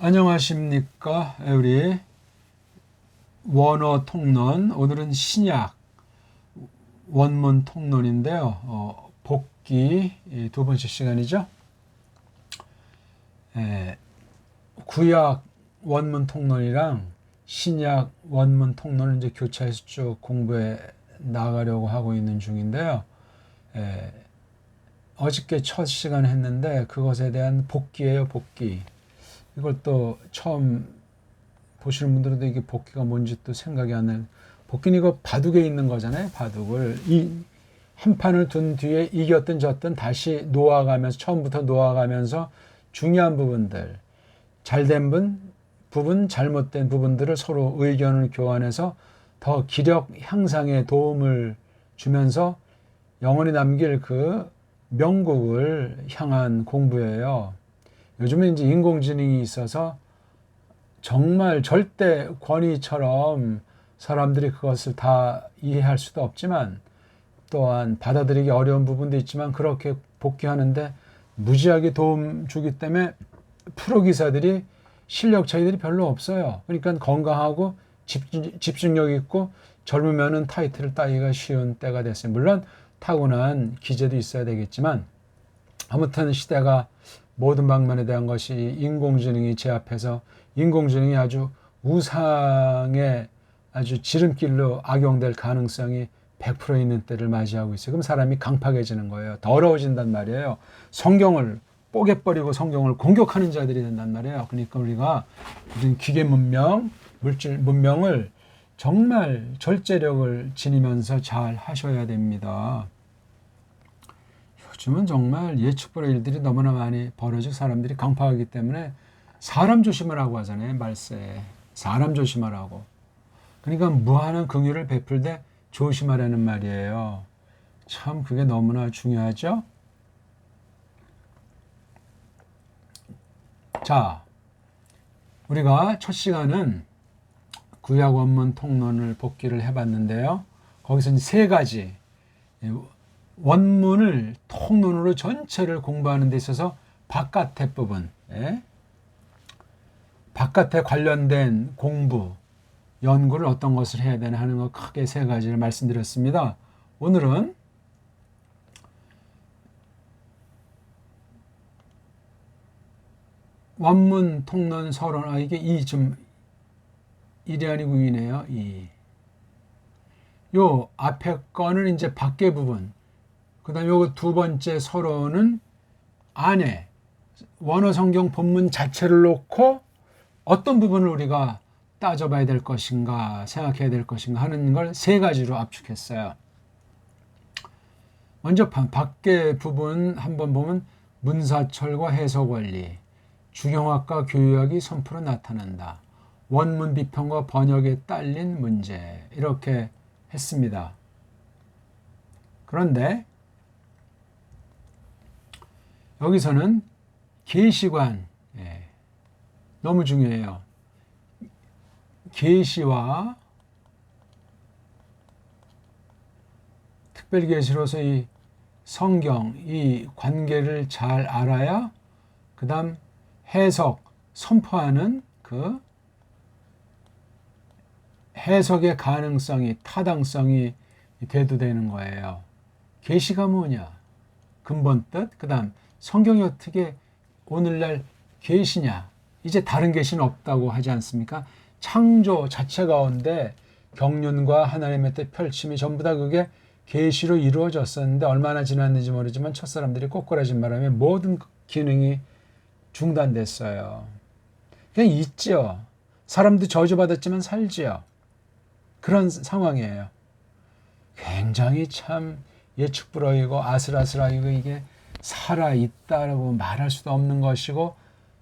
안녕하십니까. 우리 원어 통론, 오늘은 신약 원문 통론인데요. 복기 두 번째 시간이죠. 구약 원문 통론이랑 신약 원문 통론을 이제 교차해서 쭉 공부해 나가려고 하고 있는 중인데요. 어저께 첫 시간 했는데 그것에 대한 복기예요, 복기. 이걸 또 처음 보시는 분들도 이게 복기가 뭔지 또 생각이 안 나요. 복기는 이거 바둑에 있는 거잖아요. 바둑을 한 판을 둔 뒤에 이겼든 졌든 다시 놓아가면서 처음부터 놓아가면서 중요한 부분들, 잘된 부분, 잘못된 부분들을 서로 의견을 교환해서 더 기력 향상에 도움을 주면서 영원히 남길 그 명곡을 향한 공부예요. 요즘은 이제 인공지능이 있어서 정말 절대 권위처럼 사람들이 그것을 다 이해할 수도 없지만 또한 받아들이기 어려운 부분도 있지만 그렇게 복귀하는데 무지하게 도움 주기 때문에 프로 기사들이 실력 차이들이 별로 없어요. 그러니까 건강하고 집중력 있고 젊으면은 타이틀을 따기가 쉬운 때가 됐어요. 물론 타고난 기재도 있어야 되겠지만 아무튼 시대가 모든 방면에 대한 것이 인공지능이 제압해서 인공지능이 아주 우상의 아주 지름길로 악용될 가능성이 100% 있는 때를 맞이하고 있어요. 그럼 사람이 강팍해지는 거예요. 더러워진단 말이에요. 성경을 뽀개버리고 성경을 공격하는 자들이 된단 말이에요. 그러니까 우리가 무슨 기계 문명, 물질 문명을 정말 절제력을 지니면서 잘 하셔야 됩니다. 요즘은 정말 예측 불허 일들이 너무나 많이 벌어지고 사람들이 강팍하기 때문에 사람 조심하라고 하잖아요. 말세. 사람 조심하라고. 그러니까 무한한 긍휼을 베풀되 조심하라는 말이에요. 참 그게 너무나 중요하죠. 자, 우리가 첫 시간은 구약 원문 통론을 복기를 해봤는데요. 거기서 세 가지 원문을 통론으로 전체를 공부하는 데 있어서 바깥의 부분, 바깥에 관련된 공부, 연구를 어떤 것을 해야 되나 하는 거 크게 세 가지를 말씀드렸습니다. 오늘은 원문 통론 서론, 이게 좀 일이 아니고 이네요. 요 앞에 거는 이제 밖의 부분, 그 다음에 요거 두 번째 서론은 안에 원어 성경 본문 자체를 놓고 어떤 부분을 우리가 따져봐야 될 것인가, 생각해야 될 것인가 하는 걸 세 가지로 압축했어요. 먼저 밖의 부분 한번 보면 문사철과 해석 원리, 주경학과 교육학이 선포로 나타난다. 원문 비평과 번역에 딸린 문제, 이렇게 했습니다. 그런데 여기서는 계시관, 너무 중요해요. 계시와 특별계시로서 이 성경, 이 관계를 잘 알아야 그 다음 해석, 선포하는 그 해석의 가능성이, 타당성이 대두되는 거예요. 계시가 뭐냐? 근본 뜻, 그 다음 성경이 어떻게 오늘날 계시냐? 이제 다른 계시는 없다고 하지 않습니까? 창조 자체 가운데 경륜과 하나님의 뜻 펼침이 전부 다 그게 계시로 이루어졌었는데 얼마나 지났는지 모르지만 첫사람들이 꼬꾸라진 바람에 모든 기능이 중단됐어요. 그냥 있죠. 사람도 저주받았지만 살지요. 그런 상황이에요. 굉장히 참 예측불허이고 아슬아슬하고 이게 살아있다라고 말할 수도 없는 것이고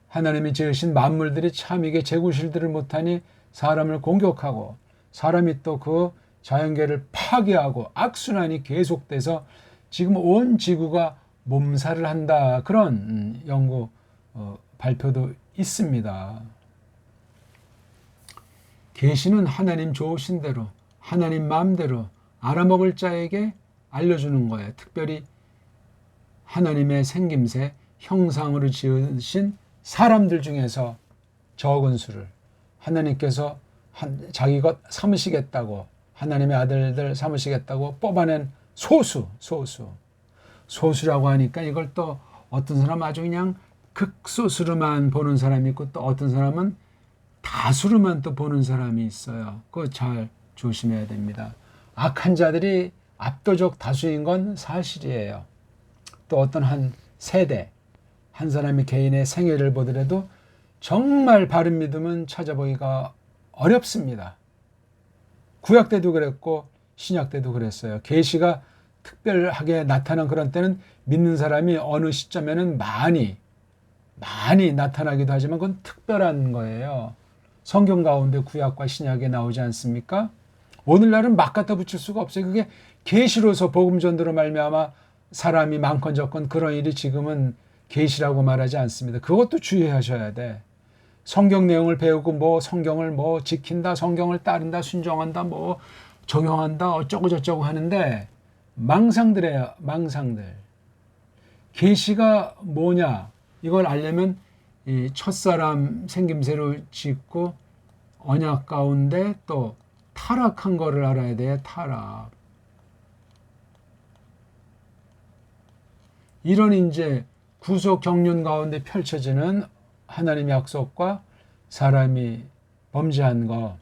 하나님이 지으신 만물들이 참 이게 재구실들을 못하니 사람을 공격하고 사람이 또 그 자연계를 파괴하고 악순환이 계속돼서 지금 온 지구가 몸살을 한다. 그런 연구 발표도 있습니다. 계시는 하나님 좋으신 대로 하나님 마음대로 알아먹을 자에게 알려주는 거예요. 특별히 하나님의 생김새 형상으로 지으신 사람들 중에서 적은 수를 하나님께서 자기 것 삼으시겠다고, 하나님의 아들들 삼으시겠다고 뽑아낸 소수라고 하니까 이걸 또 어떤 사람은 아주 그냥 극소수로만 보는 사람이 있고, 또 어떤 사람은 다수로만 또 보는 사람이 있어요. 그거 잘 조심해야 됩니다. 악한 자들이 압도적 다수인 건 사실이에요. 또 어떤 한 세대, 한 사람의 개인의 생애를 보더라도 정말 바른 믿음은 찾아보기가 어렵습니다. 구약 때도 그랬고 신약 때도 그랬어요. 계시가 특별하게 나타난 그런 때는 믿는 사람이 어느 시점에는 많이 나타나기도 하지만 그건 특별한 거예요. 성경 가운데 구약과 신약에 나오지 않습니까? 오늘날은 막 갖다 붙일 수가 없어요. 그게 계시로서 복음 전도로 말미암아 사람이 많건 적건 그런 일이 지금은 계시라고 말하지 않습니다. 그것도 주의하셔야 돼. 성경 내용을 배우고 성경을 지킨다, 성경을 따른다, 순종한다, 적용한다, 어쩌고 저쩌고 하는데 망상들이에요. 망상들. 계시가 뭐냐? 이걸 알려면 이 첫사람 생김새로 짓고 언약 가운데 또 타락한 거를 알아야 돼요. 타락. 이런 이제 구속 경륜 가운데 펼쳐지는 하나님의 약속과 사람이 범죄한 거,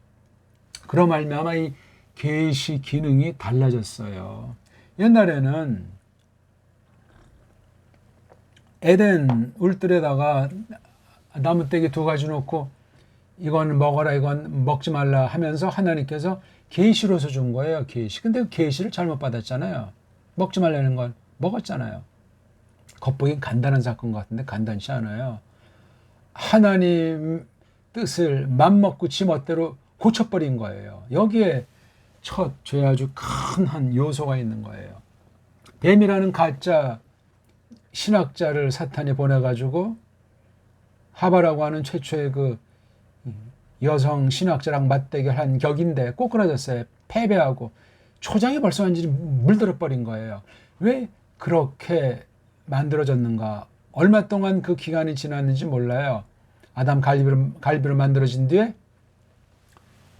그로 말미암아 이 계시 기능이 달라졌어요. 옛날에는 에덴 울들에다가 나무떼기 2가지 놓고 이건 먹어라, 이건 먹지 말라 하면서 하나님께서 계시로서 준 거예요. 계시. 근데 그 계시를 잘못 받았잖아요. 먹지 말라는 건 먹었잖아요. 겉보기엔 간단한 사건 같은데 간단치 않아요. 하나님 뜻을 맘먹고 지 멋대로 고쳐버린 거예요. 여기에 첫 죄 아주 큰 한 요소가 있는 거예요. 뱀이라는 가짜 신학자를 사탄이 보내가지고 하바라고 하는 최초의 그 여성 신학자랑 맞대결한 격인데 꼬꾸라졌어요. 패배하고 초장이 벌써 완전히 물들어 버린 거예요. 왜 그렇게 만들어졌는가? 얼마 동안 그 기간이 지났는지 몰라요. 아담 갈비로 만들어진 뒤에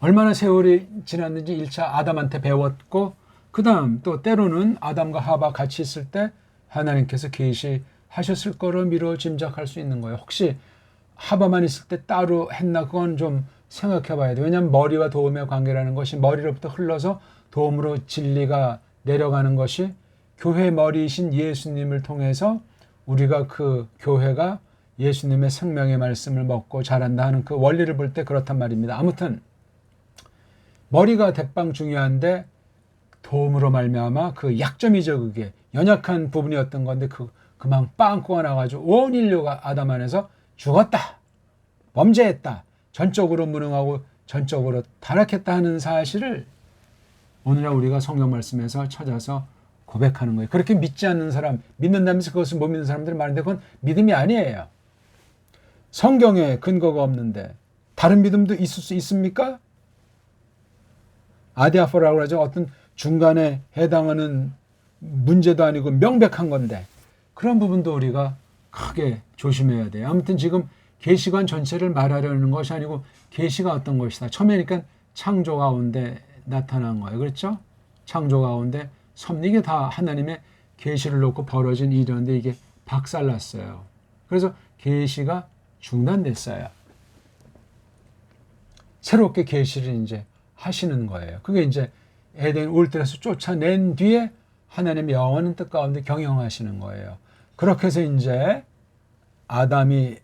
얼마나 세월이 지났는지 1차 아담한테 배웠고, 그 다음 또 때로는 아담과 하바 같이 있을 때 하나님께서 계시하셨을 거로 미뤄 짐작할 수 있는 거예요. 혹시 하바만 있을 때 따로 했나? 그건 좀 생각해 봐야 돼요. 왜냐하면 머리와 도움의 관계라는 것이 머리로부터 흘러서 도움으로 진리가 내려가는 것이 교회 머리이신 예수님을 통해서 우리가 그 교회가 예수님의 생명의 말씀을 먹고 자란다 하는 그 원리를 볼 때 그렇단 말입니다. 아무튼 머리가 대빵 중요한데 도움으로 말미암아 그 약점이죠. 그게 연약한 부분이었던 건데 그만 빵꾸가 나가지고 온 인류가 아담 안에서 죽었다, 범죄했다, 전적으로 무능하고 전적으로 타락했다 하는 사실을 오늘날 우리가 성경 말씀에서 찾아서 고백하는 거예요. 그렇게 믿지 않는 사람, 믿는다면서 그것을 못 믿는 사람들이 많은데 그건 믿음이 아니에요. 성경에 근거가 없는데 다른 믿음도 있을 수 있습니까? 아디아포라고 하죠. 어떤 중간에 해당하는 문제도 아니고 명백한 건데 그런 부분도 우리가 크게 조심해야 돼요. 아무튼 지금 계시관 전체를 말하려는 것이 아니고 계시가 어떤 것이다. 처음에니까 창조 가운데 나타난 거예요. 그렇죠? 창조 가운데 섭리게 다 하나님의 계시를 놓고 벌어진 일이었는데 이게 박살났어요. 그래서 계시가 중단됐어요. 새롭게 계시를 이제 하시는 거예요. 그게 이제 에덴 울들에서 쫓아낸 뒤에 하나님의 영원한 뜻 가운데 경영하시는 거예요. 그렇게 해서 이제 아담이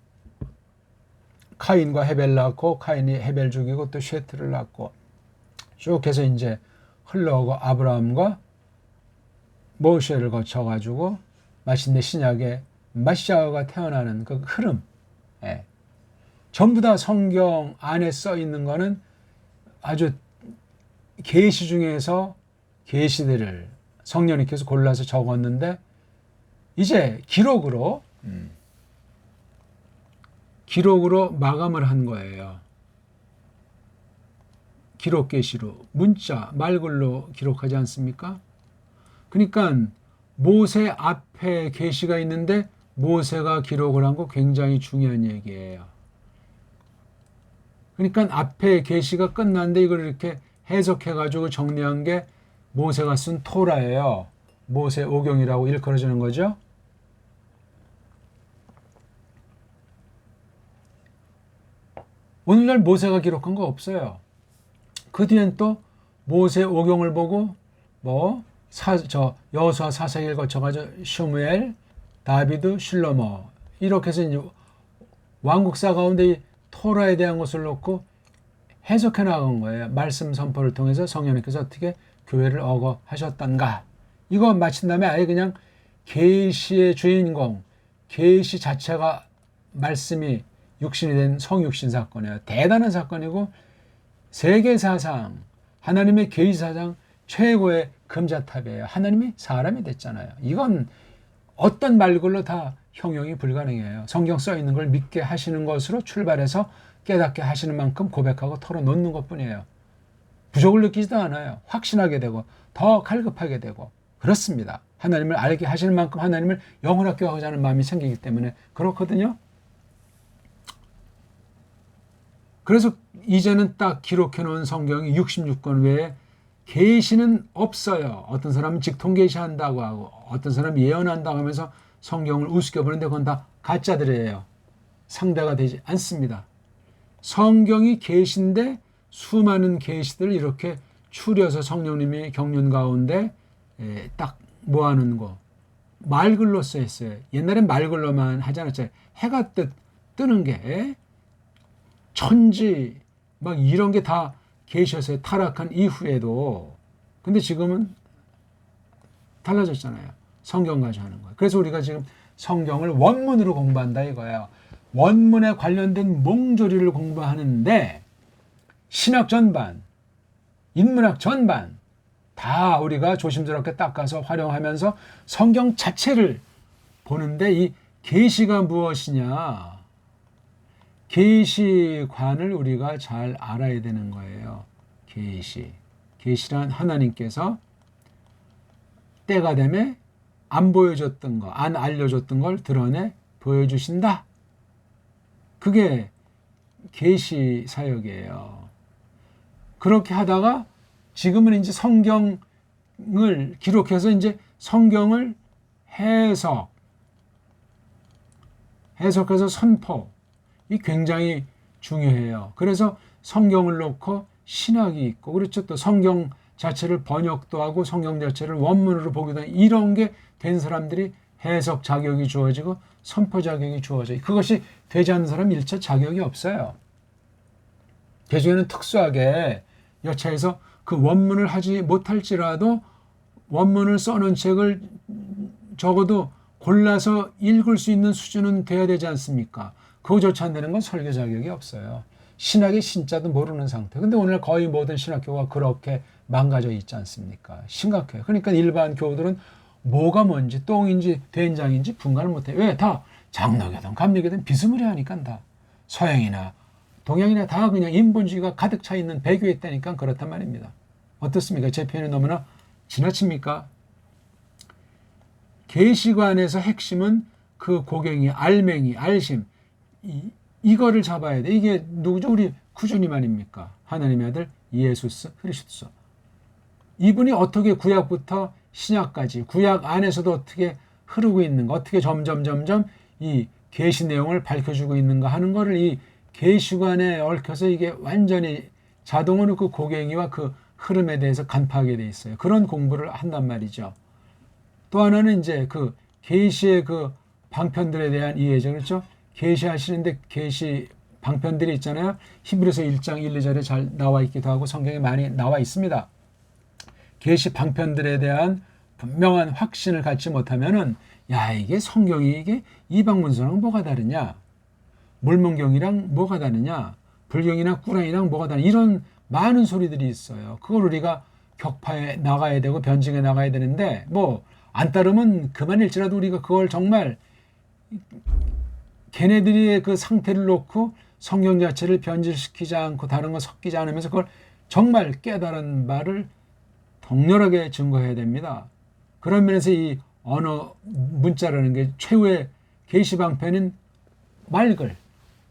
카인과 헤벨 낳고 카인이 헤벨 죽이고 또 쉐트를 낳고 쭉 해서 이제 흘러오고 아브라함과 모세를 거쳐가지고 마침내 신약의 마시아가 태어나는 그 흐름. 전부 다 성경 안에 써 있는 거는 아주 계시 중에서 계시들을 성령님께서 골라서 적었는데 이제 기록으로 마감을 한 거예요. 기록 계시로 문자 말글로 기록하지 않습니까? 그러니까 모세 앞에 계시가 있는데 모세가 기록을 한 거 굉장히 중요한 얘기예요. 그러니까 앞에 계시가 끝났는데 이걸 이렇게 해석해가지고 정리한 게 모세가 쓴 토라예요. 모세 오경이라고 일컬어지는 거죠. 오늘날 모세가 기록한 거 없어요. 그 뒤엔 또 모세 오경을 보고 여호수아 사사기를 거쳐가지고 슈무엘, 다비드, 실로모 이렇게 해서 이제 왕국사 가운데 이 토라에 대한 것을 놓고 해석해 나간 거예요. 말씀 선포를 통해서 성령님께서 어떻게 교회를 억어하셨던가. 이거 마친 다음에 아예 그냥 계시의 주인공, 계시 자체가 말씀이 육신이 된 성육신 사건이에요. 대단한 사건이고 세계사상, 하나님의 계시사상 최고의 금자탑이에요. 하나님이 사람이 됐잖아요. 이건 어떤 말글로 다 형용이 불가능해요. 성경 써 있는 걸 믿게 하시는 것으로 출발해서 깨닫게 하시는 만큼 고백하고 털어놓는 것뿐이에요. 부족을 느끼지도 않아요. 확신하게 되고 더 갈급하게 되고 그렇습니다. 하나님을 알게 하시는 만큼 하나님을 영원하게 하고자 하는 마음이 생기기 때문에 그렇거든요. 그래서 이제는 딱 기록해 놓은 성경이 66권 외에 계시는 없어요. 어떤 사람은 직통 계시한다고 하고 어떤 사람은 예언한다고 하면서 성경을 우습게 보는데 그건 다 가짜들이에요. 상대가 되지 않습니다. 성경이 계시인데 수많은 계시들을 이렇게 추려서 성령님이 경륜 가운데 딱 모아놓은 거. 말글로 써 있어요. 옛날엔 말글로만 하지 않았죠. 해가 뜨는 게 천지 막 이런 게 다 계셔서 타락한 이후에도. 근데 지금은 달라졌잖아요. 성경 가지고 하는 거예요. 그래서 우리가 지금 성경을 원문으로 공부한다 이거예요. 원문에 관련된 몽조리를 공부하는데 신학 전반, 인문학 전반 다 우리가 조심스럽게 닦아서 활용하면서 성경 자체를 보는데 이 계시가 무엇이냐? 계시관을 우리가 잘 알아야 되는 거예요. 계시란 하나님께서 때가 되면 안 보여줬던 거, 안 알려줬던 걸 드러내 보여주신다. 그게 계시 사역이에요. 그렇게 하다가 지금은 이제 성경을 기록해서 이제 성경을 해석해서 선포. 이 굉장히 중요해요. 그래서 성경을 놓고 신학이 있고, 그렇죠. 또 성경 자체를 번역도 하고 성경 자체를 원문으로 보기도 하고 이런 게 된 사람들이 해석 자격이 주어지고 선포 자격이 주어져요. 그것이 되지 않는 사람 일체 자격이 없어요. 그 중에는 특수하게 여차해서 그 원문을 하지 못할지라도 원문을 써놓은 책을 적어도 골라서 읽을 수 있는 수준은 돼야 되지 않습니까? 그거조차 안 되는 건 설교 자격이 없어요. 신학의 신자도 모르는 상태. 근데 오늘 거의 모든 신학교가 그렇게 망가져 있지 않습니까? 심각해요. 그러니까 일반 교우들은 뭐가 뭔지 똥인지 된장인지 분간을 못해요. 왜? 다 장로교든 감리교든 비스무리하니까 다. 서양이나 동양이나 다 그냥 인본주의가 가득 차 있는 배교에 있다니까 그렇단 말입니다. 어떻습니까? 제 표현이 너무나 지나칩니까? 계시관에서 핵심은 그 고갱이, 알맹이, 알심 이거를 잡아야 돼. 이게 누구죠? 우리 구주님 아닙니까? 하나님의 아들 예수스 그리스도. 이분이 어떻게 구약부터 신약까지 구약 안에서도 어떻게 흐르고 있는가, 어떻게 점점 이 계시 내용을 밝혀주고 있는가 하는 거를 이 계시관에 얽혀서 이게 완전히 자동으로 그 고갱이와 그 흐름에 대해서 간파하게 돼 있어요. 그런 공부를 한단 말이죠. 또 하나는 이제 그 계시의 그 방편들에 대한 이해죠. 그렇죠? 계시하시는데 계시 방편들이 있잖아요. 히브리서 1장 1, 2절에 잘 나와 있기도 하고 성경에 많이 나와 있습니다. 계시 방편들에 대한 분명한 확신을 갖지 못하면은 야 이게 성경이 이게 이방 문서랑 뭐가 다르냐? 몰몬경이랑 뭐가 다르냐? 불경이나 꾸란이랑 뭐가 다르냐? 이런 많은 소리들이 있어요. 그걸 우리가 격파해 나가야 되고 변증해 나가야 되는데 뭐 안 따르면 그만일지라도 우리가 그걸 정말 걔네들의 그 상태를 놓고 성경 자체를 변질시키지 않고 다른 거 섞이지 않으면서 그걸 정말 깨달은 바를 격렬하게 증거해야 됩니다. 그런 면에서 이 언어 문자라는 게 최후의 계시방편인 말글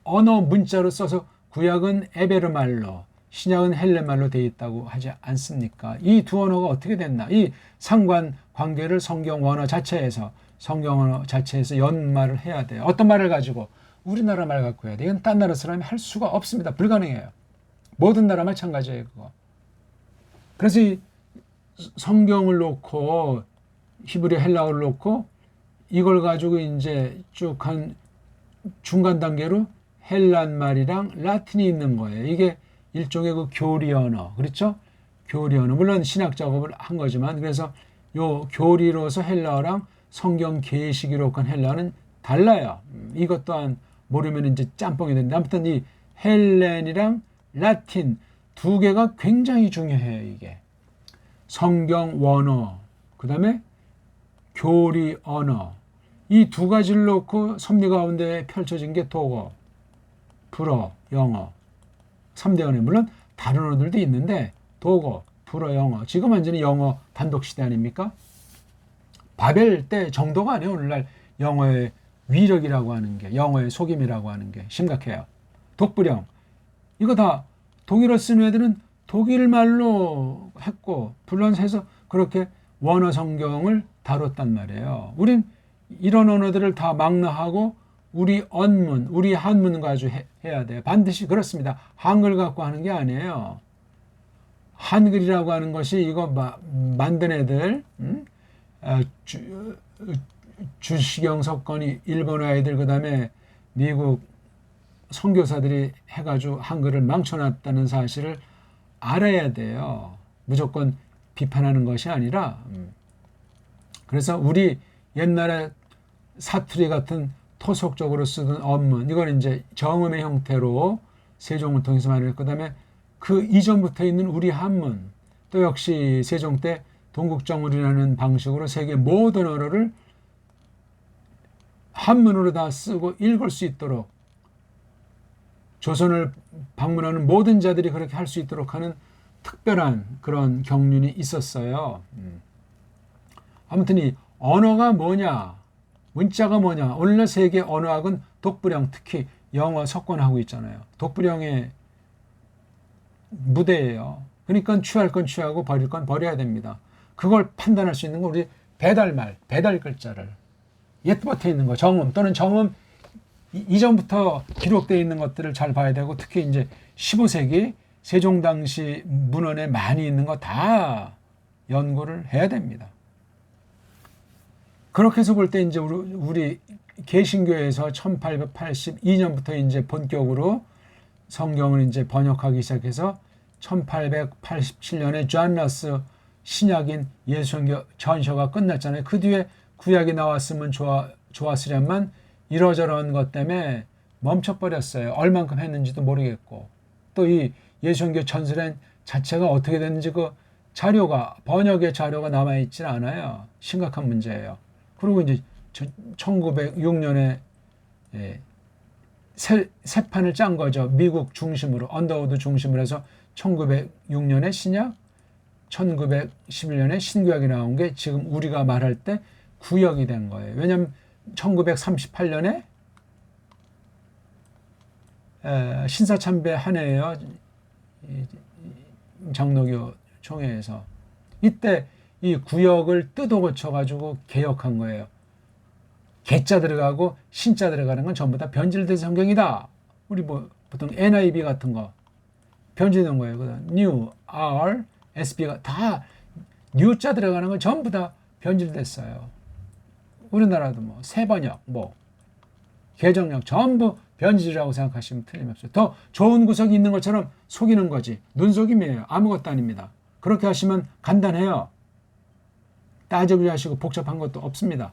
언어 문자로 써서 구약은 에베르말로, 신약은 헬레말로 되어 있다고 하지 않습니까? 이 두 언어가 어떻게 됐나? 이 상관 관계를 성경 원어 자체에서 연말을 해야 돼요. 어떤 말을 가지고? 우리나라 말 갖고 해야 돼. 이건 딴 나라 사람이 할 수가 없습니다. 불가능해요. 모든 나라 마찬가지예요, 그거. 그래서 이 성경을 놓고 히브리 헬라어를 놓고 이걸 가지고 이제 쭉 한 중간 단계로 헬란 말이랑 라틴이 있는 거예요. 이게 일종의 그 교리 언어, 그렇죠? 교리 언어. 물론 신학 작업을 한 거지만, 그래서 요 교리로서 헬라어랑 성경 계시 기록한 헬라어는 달라요. 이것 또한 모르면 이제 짬뽕이 되는데, 아무튼 이 헬렌이랑 라틴 두 개가 굉장히 중요해요. 이게 성경 원어, 그 다음에 교리 언어, 이 두 가지를 놓고 섭리 가운데 펼쳐진 게 독어, 불어, 영어, 3대 언어. 물론 다른 언어들도 있는데 독어, 불어, 영어. 지금 완전히 영어 단독 시대 아닙니까? 바벨 때 정도가 아니에요. 오늘날 영어의 위력이라고 하는 게, 영어의 속임이라고 하는 게 심각해요. 독불영. 이거 다 독일어 쓰는 애들은 독일 말로 했고 불란서에서 그렇게 원어 성경을 다뤘단 말이에요. 우린 이런 언어들을 다 망라하고 우리 언문, 우리 한문 가지고 해야 돼요. 반드시 그렇습니다. 한글 갖고 하는 게 아니에요. 한글이라고 하는 것이 이거 만든 애들, 주시경 석건이 일본 아이들, 그 다음에 미국 선교사들이 해가지고 한글을 망쳐놨다는 사실을 알아야 돼요. 무조건 비판하는 것이 아니라. 그래서 우리 옛날에 사투리 같은 토속적으로 쓰던 언문, 이건 이제 정음의 형태로 세종을 통해서 말했고, 그 다음에 그 이전부터 있는 우리 한문, 또 역시 세종 때 동국정문이라는 방식으로 세계 모든 언어를 한문으로 다 쓰고 읽을 수 있도록, 조선을 방문하는 모든 자들이 그렇게 할 수 있도록 하는 특별한 그런 경륜이 있었어요. 아무튼 이 언어가 뭐냐, 문자가 뭐냐. 오늘날 세계 언어학은 독불형, 특히 영어 석권하고 있잖아요. 독불형의 무대예요. 그러니까 취할 건 취하고 버릴 건 버려야 됩니다. 그걸 판단할 수 있는 건 우리 배달말, 배달 글자를 옛부터 있는 거, 정음 또는 정음 이전부터 기록되어 있는 것들을 잘 봐야 되고, 특히 이제 15세기 세종 당시 문헌에 많이 있는 거 다 연구를 해야 됩니다. 그렇게 해서 볼 때 이제 우리 개신교에서 1882년부터 이제 본격으로 성경을 이제 번역하기 시작해서 1887년에 존 러스 신약인 예수선교 전서가 끝났잖아요. 그 뒤에 구약이 나왔으면 좋았으련만 이러저러한 것 때문에 멈춰버렸어요. 얼만큼 했는지도 모르겠고, 또 이 예수선교 전서란 자체가 어떻게 됐는지 그 자료가, 번역의 자료가 남아있질 않아요. 심각한 문제예요. 그리고 이제 1906년에 새 판을 짠 거죠. 미국 중심으로, 언더우드 중심으로 해서 1906년에 신약, 1911년에 신구약이 나온 게 지금 우리가 말할 때 구역이 된 거예요. 왜냐하면 1938년에 신사참배 한 해예요. 장로교 총회에서. 이때 이 구역을 뜯어 고쳐가지고 개혁한 거예요. 개자 들어가고 신자 들어가는 건 전부 다 변질된 성경이다. 우리 뭐 보통 NIV 같은 거 변질된 거예요. 그다음 New, R, SB가 다 New자 들어가는 건 전부 다 변질됐어요. 우리나라도 뭐 새번역, 뭐 개정역 전부 변질이라고 생각하시면 틀림없어요. 더 좋은 구석이 있는 것처럼 속이는 거지. 눈속임이에요. 아무것도 아닙니다. 그렇게 하시면 간단해요. 따져보지 하시고 복잡한 것도 없습니다.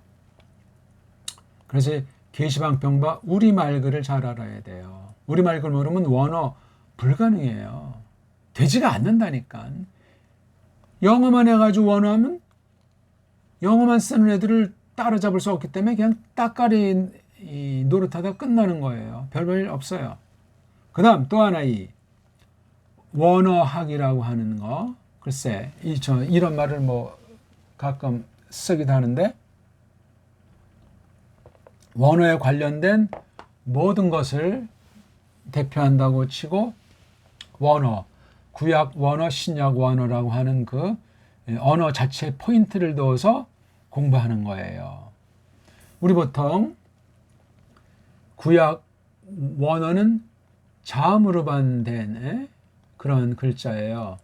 그래서 계시방평과 우리말글을 잘 알아야 돼요. 우리말글 모르면 원어 불가능해요. 되지가 않는다니까. 영어만 해가지고 원어하면 영어만 쓰는 애들을 따라잡을 수 없기 때문에 그냥 따까리 노릇하다 끝나는 거예요. 별별 없어요. 그 다음 또 하나 이 원어학이라고 하는 거. 글쎄, 이런 말을 뭐 가끔 쓰기도 하는데, 원어에 관련된 모든 것을 대표한다고 치고 원어, 구약 원어, 신약 원어라고 하는 그 언어 자체에 포인트를 넣어서 공부하는 거예요. 우리 보통 구약 원어는 자음으로 반된 그런 글자예요.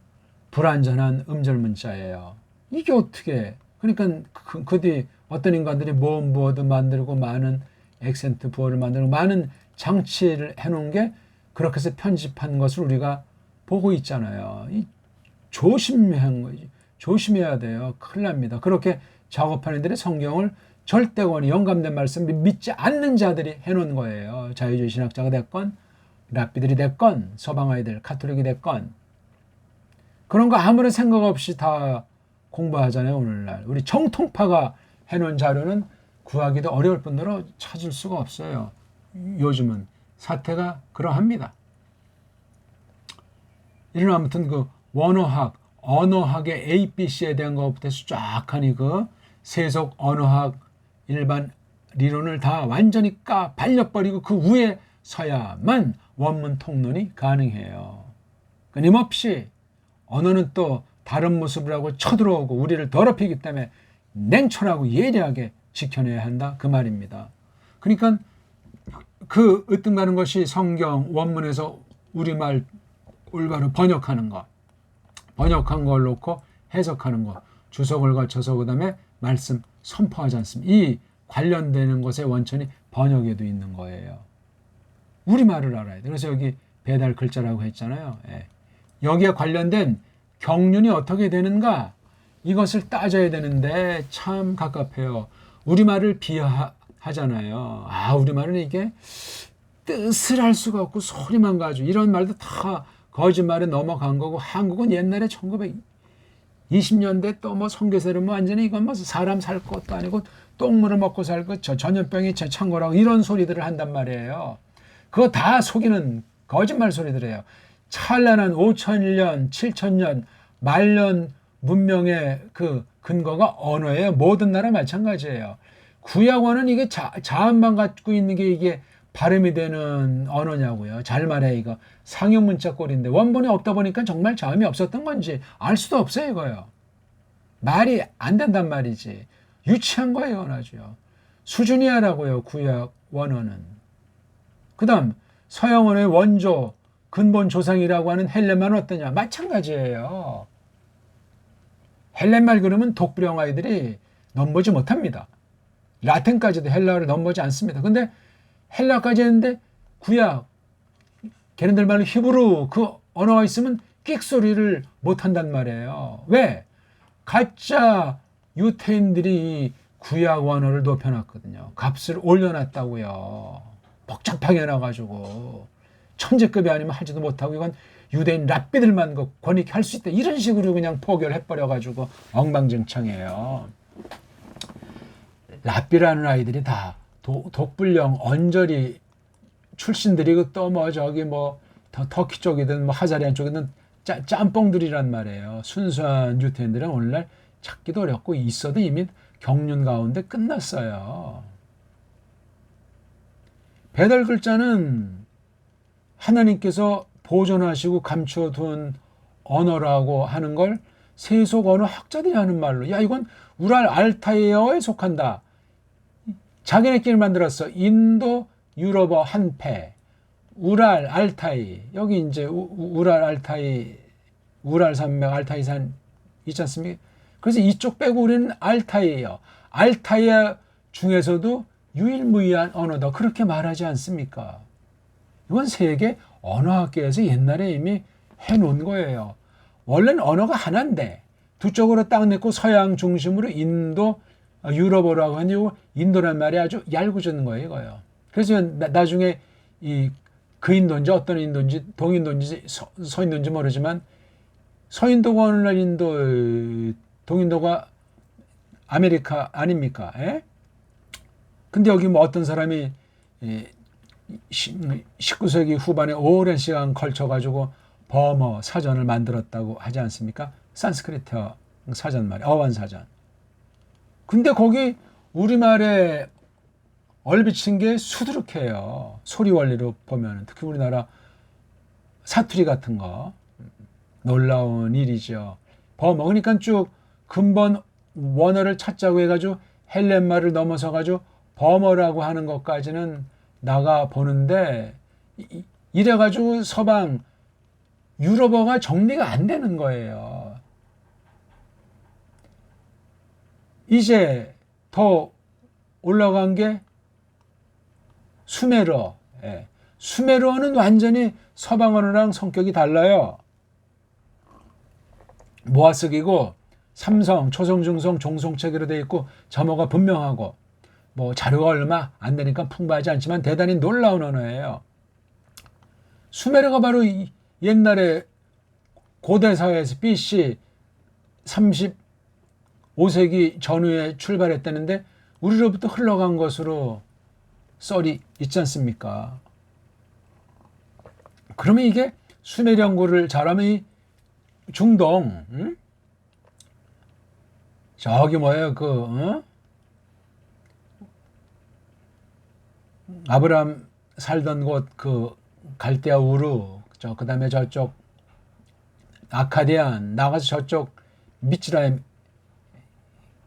불완전한 음절 문자예요. 이게 어떻게, 그러니까 그 뒤 어떤 인간들이 무엇 만들고 많은 액센트 부호를 만들고 많은 장치를 해놓은 게 그렇게 해서 편집한 것을 우리가 보고 있잖아요. 조심해야 돼요. 큰일 납니다. 그렇게 작업하는 들의 성경을 절대권이 영감된 말씀을 믿지 않는 자들이 해놓은 거예요. 자유주의 신학자가 됐건 랍비들이 됐건 서방아이들 가톨릭이 됐건 그런 거 아무런 생각 없이 다 공부하잖아요. 오늘날 우리 정통파가 해놓은 자료는 구하기도 어려울 뿐더러 찾을 수가 없어요. 요즘은 사태가 그러합니다. 이런 아무튼 그 원어학, 언어학의 A, B, C에 대한 것부터 해서 쫙 하니 그 세속 언어학 일반 리론을 다 완전히 발려버리고 그 위에 서야만 원문 통론이 가능해요. 끊임없이 언어는 또 다른 모습을 하고 쳐들어오고 우리를 더럽히기 때문에 냉철하고 예리하게 지켜내야 한다 그 말입니다. 그러니까 그 으뜸가는 것이 성경 원문에서 우리말 올바로 번역하는 것, 번역한 걸 놓고 해석하는 것, 주석을 거쳐서 그 다음에 말씀 선포하지 않습니다. 이 관련되는 것의 원천이 번역에도 있는 거예요. 우리말을 알아야 돼. 그래서 여기 배달 글자라고 했잖아요. 여기에 관련된 경륜이 어떻게 되는가 이것을 따져야 되는데 참 갑갑해요. 우리말을 비하하잖아요. 우리말은 이게 뜻을 알 수가 없고 소리만 가지고 이런 말도 다 거짓말에 넘어간 거고 한국은 옛날에 1920년대 또 뭐 성교세를 뭐 완전히 이건 뭐 사람 살 것도 아니고 똥물을 먹고 살고 전염병이 제찬 거라고 이런 소리들을 한단 말이에요. 그거 다 속이는 거짓말 소리들이에요. 찬란한 5,000년, 7,000년, 말년 문명의 그 근거가 언어예요. 모든 나라 마찬가지예요. 구약어는 이게 자음만 갖고 있는 게 이게 발음이 되는 언어냐고요. 잘 말해 이거. 상형 문자 꼴인데 원본이 없다 보니까 정말 자음이 없었던 건지 알 수도 없어요 이거요. 말이 안 된단 말이지. 유치한 거예요. 아주요. 수준이야라고요. 구약 원어는. 그 다음 서양언어의 원조 근본 조상이라고 하는 헬렌말은 어떠냐? 마찬가지예요. 헬렌말 그러면 독불형 아이들이 넘보지 못합니다. 라틴까지도 헬라어를 넘보지 않습니다. 근데 헬라까지 했는데 구약 걔네들 말로 히브루 그 언어가 있으면 끽소리를 못한단 말이에요. 왜? 가짜 유태인들이 구약 원어를 높여놨거든요. 값을 올려놨다고요. 복잡하게 해놔가지고 천재급이 아니면 하지도 못하고 이건 유대인 랍비들만 권익 할 수 있다. 이런 식으로 그냥 포결해버려가지고 엉망진창이에요. 랍비라는 아이들이 다 독불령 언저리 출신들이고 또 뭐 저기 뭐 터키 쪽이든 뭐 하자리안 쪽이든 짬뽕들이란 말이에요. 순수한 유태인들은 오늘날 찾기도 어렵고 있어도 이미 경륜 가운데 끝났어요. 배달 글자는 하나님께서 보존하시고 감춰둔 언어라고 하는 걸 세속 언어 학자들이 하는 말로 야 이건 우랄 알타이어에 속한다. 자기네끼리 만들었어. 인도 유럽어 한패 우랄 알타이 여기 이제 우랄 알타이 우랄 산맥 알타이산 있지 않습니까? 그래서 이쪽 빼고 우리는 알타이예요. 알타이아 중에서도 유일무이한 언어다. 그렇게 말하지 않습니까? 이건 세계 언어학계에서 옛날에 이미 해놓은 거예요. 원래는 언어가 하나인데 두 쪽으로 딱 냈고 서양 중심으로 인도, 유럽어라고 하니 인도란 말이 아주 얄궂은 거예요. 이거요. 그래서 나중에 그 인도인지 어떤 인도인지 동인도인지 서인도인지 모르지만 서인도가 오늘날 인도, 동인도가 아메리카 아닙니까? 에? 근데 여기 뭐 어떤 사람이 19세기 후반에 오랜 시간 걸쳐가지고 버머 사전을 만들었다고 하지 않습니까? 산스크리트 사전 말이에요. 어원 사전. 근데 거기 우리말의 얼비친 게 수두룩해요. 소리 원리로 보면 특히 우리나라 사투리 같은 거 놀라운 일이죠. 그러니까 쭉 근본 원어를 찾자고 해가지고 헬렌말을 넘어서 가지고 범어라고 하는 것까지는 나가 보는데 이래가지고 서방 유럽어가 정리가 안 되는 거예요. 이제 더 올라간 게 수메르어. 예. 수메르어는 완전히 서방 언어랑 성격이 달라요. 모아쓰기고 삼성, 초성, 중성, 종성체계로 되어 있고 점어가 분명하고 뭐 자료가 얼마 안 되니까 풍부하지 않지만 대단히 놀라운 언어예요. 수메르가 바로 옛날에 고대 사회에서 BC 35세기 전후에 출발했다는데 우리로부터 흘러간 것으로 썰이 있지 않습니까? 그러면 이게 수메르 연구를 잘하면 이 중동, 저기 뭐예요, 아브라함 살던 곳 그 갈대아 우르, 그 다음에 저쪽 아카디안 나가서 저쪽 미츠라임,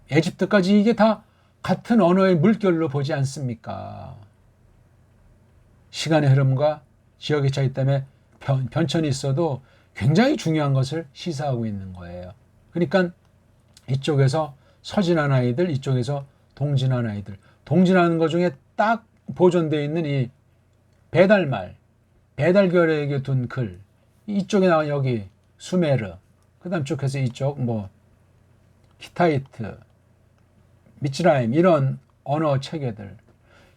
에집트까지 이게 다 같은 언어의 물결로 보지 않습니까? 시간의 흐름과 지역의 차이 때문에 변천이 있어도 굉장히 중요한 것을 시사하고 있는 거예요. 그러니까 이쪽에서 서진한 아이들, 이쪽에서 동진한 아이들. 동진하는 것 중에 딱 보존되어 있는 이 배달말, 배달결에게 둔 글. 이쪽에 나와 여기 수메르. 그 다음 쭉 해서 이쪽 뭐 히타이트, 미츠라임 이런 언어 체계들.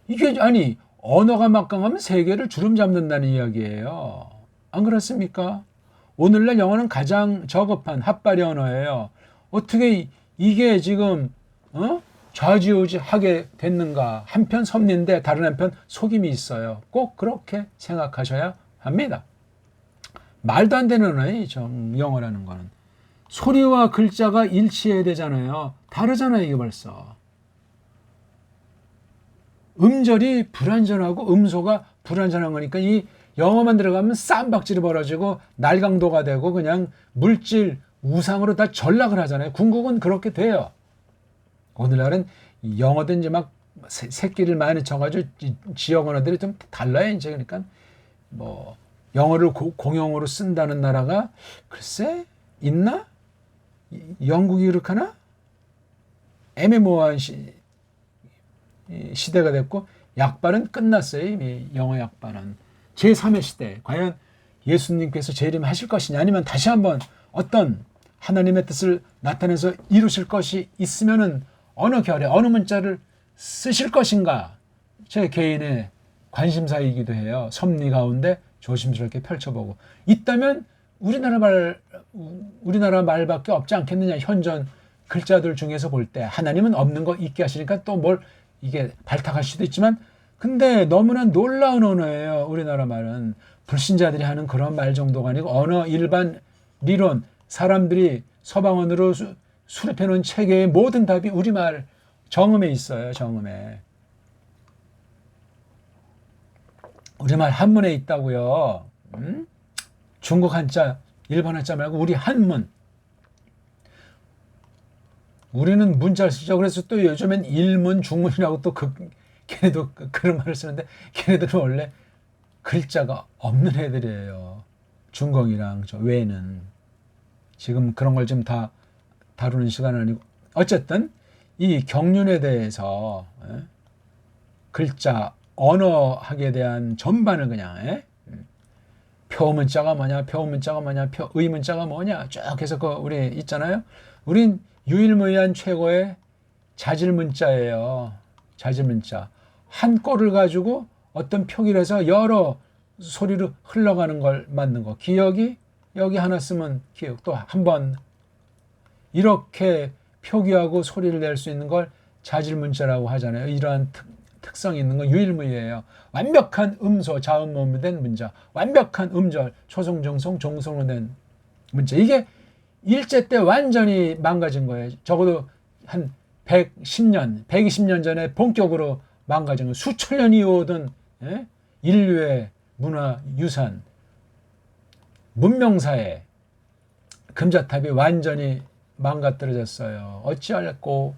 이게 아니 언어가 막강하면 세계를 주름 잡는다는 이야기예요. 안 그렇습니까? 오늘날 영어는 가장 저급한 핫바리 언어예요. 어떻게 이게 지금 좌지우지하게 됐는가? 한편 섭리인데 다른 한편 속임이 있어요. 꼭 그렇게 생각하셔야 합니다. 말도 안 되는 언어이죠. 영어라는 거는. 소리와 글자가 일치해야 되잖아요. 다르잖아요, 이게 벌써. 음절이 불완전하고 음소가 불완전한 거니까 이 영어만 들어가면 쌈박질이 벌어지고 날강도가 되고 그냥 물질 우상으로 다 전락을 하잖아요. 궁극은 그렇게 돼요. 오늘날은 영어도 이제 막 새끼를 많이 쳐가지고 지역 언어들이 좀 달라요. 이제 그러니까 뭐 영어를 공용어로 쓴다는 나라가 글쎄 있나? 영국이 그렇게 하나? 애매모호한 시대가 됐고 약발은 끝났어요. 이미 영어 약발은. 제3의 시대. 과연 예수님께서 재림하실 것이냐 아니면 다시 한번 어떤 하나님의 뜻을 나타내서 이루실 것이 있으면은 어느 결에 어느 문자를 쓰실 것인가 제 개인의 관심사이기도 해요. 섭리 가운데 조심스럽게 펼쳐보고 있다면 우리나라 말밖에 없지 않겠느냐. 현존 글자들 중에서 볼 때 하나님은 없는 거 있게 하시니까 또 뭘 이게 발탁할 수도 있지만 근데 너무나 놀라운 언어예요. 우리나라 말은 불신자들이 하는 그런 말 정도가 아니고 언어 일반 리론 사람들이 서방언어로 수립해 놓은 체계의 모든 답이 우리말 정음에 있어요. 정음에. 우리말 한문에 있다고요. 중국 한자, 일본 한자 말고 우리 한문. 우리는 문자를 쓰죠. 그래서 또 요즘엔 일문, 중문이라고 또 걔네도 그런 말을 쓰는데 걔네들은 원래 글자가 없는 애들이에요. 중공이랑 저 외는. 지금 그런 걸 좀 다 다루는 시간은 아니고 어쨌든 이 경륜에 대해서 글자, 언어학에 대한 전반을 그냥 표문자가 뭐냐, 표문자가 뭐냐, 의문자가 뭐냐 쭉 해서 우리 있잖아요. 우린 유일무이한 최고의 자질문자예요. 자질문자. 한 꼴을 가지고 어떤 표기를 해서 여러 소리로 흘러가는 걸 만든 거. 기억이 여기 하나 쓰면 기억 또 한 번 이렇게 표기하고 소리를 낼 수 있는 걸 자질문자라고 하잖아요. 이러한 특성이 있는 건 유일무이예요. 완벽한 음소, 자음모음으로 된 문자, 완벽한 음절, 초성, 정성, 종성으로 된 문자. 이게 일제 때 완전히 망가진 거예요. 적어도 한 110년, 120년 전에 본격으로 망가진 거. 수천 년이 오던 예? 인류의 문화 유산, 문명사에 금자탑이 완전히 망가뜨려졌어요. 어찌할꼬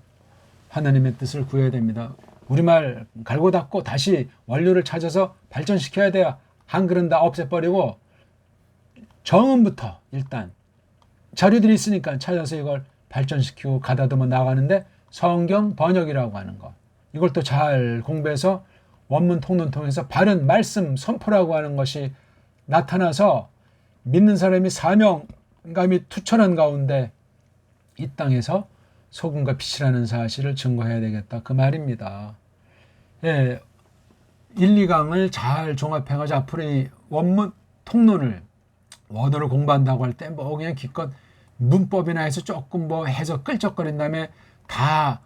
하나님의 뜻을 구해야 됩니다. 우리말 갈고 닦고 다시 원료를 찾아서 발전시켜야 돼요. 한글은 다 없애버리고 정음부터 일단 자료들이 있으니까 찾아서 이걸 발전시키고 가다듬어 나가는데 성경 번역이라고 하는 거. 이걸 또 잘 공부해서 원문 통론 통해서 바른 말씀 선포라고 하는 것이 나타나서 믿는 사람이 사명감이 투철한 가운데 이 땅에서 소금과 빛이라는 사실을 증거해야 되겠다. 그 말입니다. 예, 1, 2강을 잘 종합해가지고 앞으로 이 원문 통론을 원어를 공부한다고 할 때 뭐 그냥 기껏 문법이나 해서 조금 뭐 해서 끌적거린 다음에 다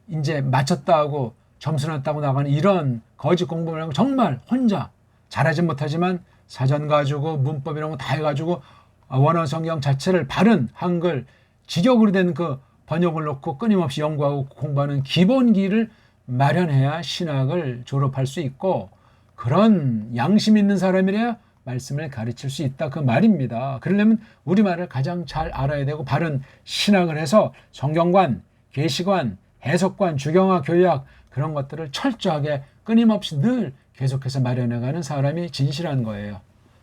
이제 맞췄다 하고 점수 났다고 나가는 이런 거짓 공부를 하고 정말 혼자 잘하진 못하지만 사전 가지고 문법 이런 거 다 해가지고 원어 성경 자체를 바른 한글 직역으로 된 그 번역을 놓고 끊임없이 연구하고 공부하는 기본기를 마련해야 신학을 졸업할 수 있고 그런 양심 있는 사람이래야 말씀을 가르칠 수 있다 그 말입니다. 그러려면 우리말을 가장 잘 알아야 되고 바른 신학을 해서 성경관, 계시관, 해석관, 주경학, 교리학 그런 것들을 철저하게 끊임없이 늘 계속해서 마련해가는 사람이 진실한 거예요.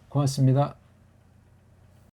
고맙습니다.